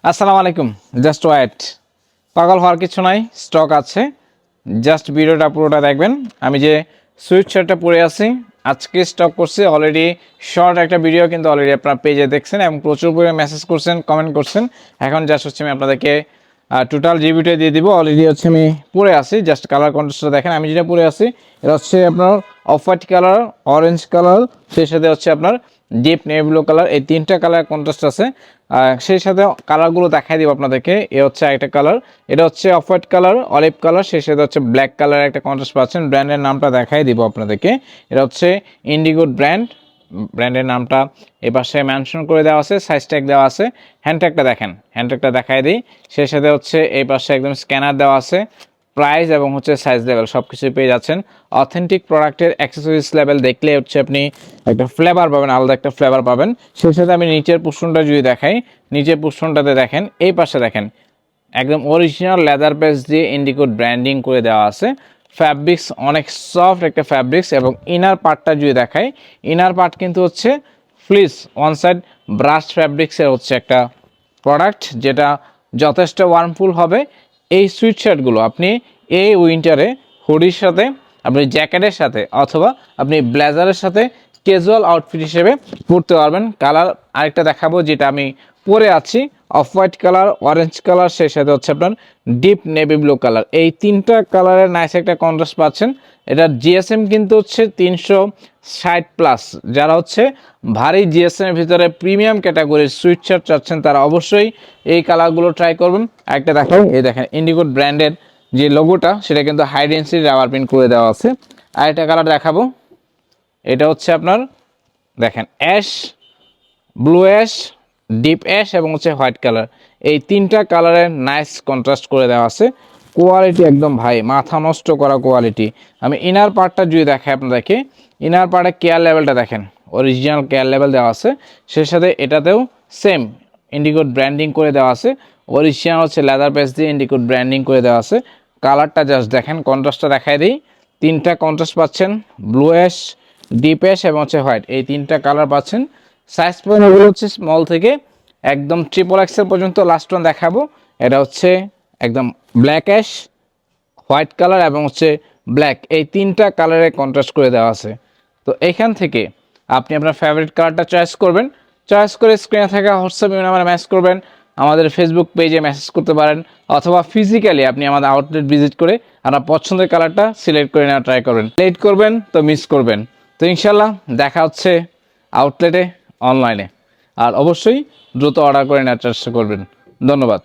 আসসালামু আলাইকুম। Just wait, পাগল হওয়ার কিছু নাই, স্টক আছে। জাস্ট ভিডিওটা পুরোটা দেখবেন। আমি যে সুইট শার্টটা পরে আছি আজকে স্টক করছি অলরেডি। শর্ট একটা ভিডিও কিন্তু অলরেডি আপনার পেজে দেখছেন এবং প্রচুর পরিমাণে মেসেজ করছেন, কমেন্ট করছেন। এখন জাস্ট হচ্ছে আমি আপনাদেরকে টোটাল রিভিউটা দিয়ে দিব। অলরেডি হচ্ছে আমি পরে আছি, জাস্ট কালার কন্ট্রাস্টটা দেখেন। আমি যেটা পরে আছি এটা হচ্ছে আপনার off white colour, orange colour, সেই সাথে হচ্ছে আপনার ডিপ নেভি ব্লু কালার, এই তিনটা কালার কন্ট্রাস্ট আছে। সেই সাথে কালারগুলো দেখাই দিব আপনাদেরকে। এ হচ্ছে একটা কালার, এটা হচ্ছে off white colour, olive colour, সেই সাথে হচ্ছে ব্ল্যাক কালার একটা কন্ট্রাস্ট পাচ্ছেন। ব্র্যান্ডের নামটা দেখাই দিব আপনাদেরকে। এটা হচ্ছে ইন্ডিগো ব্র্যান্ড, ব্র্যান্ডের নামটা এই পাশে মেনশন করে দেওয়া আছে, সাইজ ট্যাগ দেওয়া আছে। হ্যান্ডট্যাগটা দেখেন, হ্যান্ডট্যাগটা দেখাই দিই। সেই সাথে হচ্ছে এই পাশে একদম স্ক্যানার দেওয়া আছে, প্রাইস এবং হচ্ছে সাইজ লেভেল সব কিছুই পেয়ে যাচ্ছেন। অথেন্টিক প্রোডাক্টের অ্যাক্সেসরিজ লেভেল দেখলে হচ্ছে আপনি একটা ফ্লেভার পাবেন, আলাদা একটা ফ্লেভার পাবেন। সেই সাথে আমি নিচের পোর্শনটা যদি দেখাই, নিচের পোর্শনটাতে দেখেন, এই পাশে দেখেন একদম অরিজিনাল লেদার বেস দিয়ে ইন্ডিগো ব্র্যান্ডিং করে দেওয়া আছে। ফ্যাব্রিক্স অনেক সফট একটা ফ্যাব্রিক্স, এবং ইনার পার্টটা যদি দেখাই, ইনার পার্ট কিন্তু হচ্ছে ফ্লিস ওয়ান সাইড ব্রাশ ফ্যাব্রিক্সের হচ্ছে একটা প্রোডাক্ট, যেটা যথেষ্ট ওয়ার্মফুল হবে। এই সুইট শার্টগুলো আপনি এই উইন্টারে হুডির সাথে, আপনি জ্যাকেটের সাথে, অথবা আপনি ব্লেজারের সাথে ক্যাজুয়াল আউটফিট হিসেবে পরতে পারবেন। কালার আরেকটা দেখাবো যেটা আমি পরে আছি, off white colour, orange colour, সেই সাথে হচ্ছে আপনার ডিপ নেভি ব্লু কালার। এই তিনটা কালারের নাইস একটা কন্ট্রাস্ট পাচ্ছেন। এটার জিএসএম কিন্তু হচ্ছে 360+। যারা হচ্ছে ভারী জিএসএম এর ভিতরে প্রিমিয়াম ক্যাটাগরির সুইট শার্ট চাচ্ছেন তারা অবশ্যই এই কালারগুলো ট্রাই করবেন। একটা দেখেন, এই দেখেন ইন্ডিগো ব্র্যান্ডের যে লোগোটা সেটা কিন্তু হাই ডেন্সিটি রাবার প্রিন্ট করে দেওয়া আছে। আরেকটা কালার দেখাবো, এটা হচ্ছে আপনার দেখেন ash, blue ash, deep ash এবং হচ্ছে হোয়াইট কালার। এই তিনটা কালারের নাইস কন্ট্রাস্ট করে দেওয়া আছে। কোয়ালিটি একদম ভাই মাথা নষ্ট করা কোয়ালিটি। আমি ইনার পার্টটা যদি দেখাই আপনাদেরকে, ইনার পার্টের কেয়ার লেভেলটা দেখেন, অরিজিনাল কেয়ার লেভেল দেওয়া আছে। সেই সাথে এটাতেও সেম ইন্ডিগো ব্র্যান্ডিং করে দেওয়া আছে। অরিজিনাল হচ্ছে লেদার বেস দিয়ে ইন্ডিগো ব্র্যান্ডিং করে দেওয়া আছে। কালারটা জাস্ট দেখেন, কন্ট্রাস্টটা দেখাই দিই। তিনটা কন্ট্রাস্ট পাচ্ছেন, ব্লু অ্যাশ, ডিপ অ্যাশ এবং হচ্ছে হোয়াইট, এই তিনটা কালার পাচ্ছেন। সাইজ পয়েন্ট এগুলো হচ্ছে স্মল থেকে একদম XXL পর্যন্ত। লাস্ট ওয়ান দেখাবো, এটা হচ্ছে একদম ব্ল্যাক অ্যাশ, হোয়াইট কালার এবং হচ্ছে ব্ল্যাক, এই তিনটা কালারে কন্ট্রাস্ট করে দেওয়া আছে। তো এখান থেকে আপনি আপনার ফেভারিট কালারটা চয়েস করবেন। চয়েস করে স্ক্রিনে থাকা হোয়াটসঅ্যাপ নাম্বারে মেসেজ করবেন, আমাদের ফেসবুক পেজে মেসেজ করতে পারেন, অথবা ফিজিক্যালি আপনি আমাদের আউটলেট ভিজিট করে আপনার পছন্দের কালারটা সিলেক্ট করে নেওয়া ট্রাই করবেন। লেট করবেন তো মিস করবেন। তো ইনশাল্লাহ দেখা হচ্ছে আউটলেটে, অনলাইনে। আর অবশ্যই দ্রুত অর্ডার করে নেওয়ার চেষ্টা করবেন। ধন্যবাদ।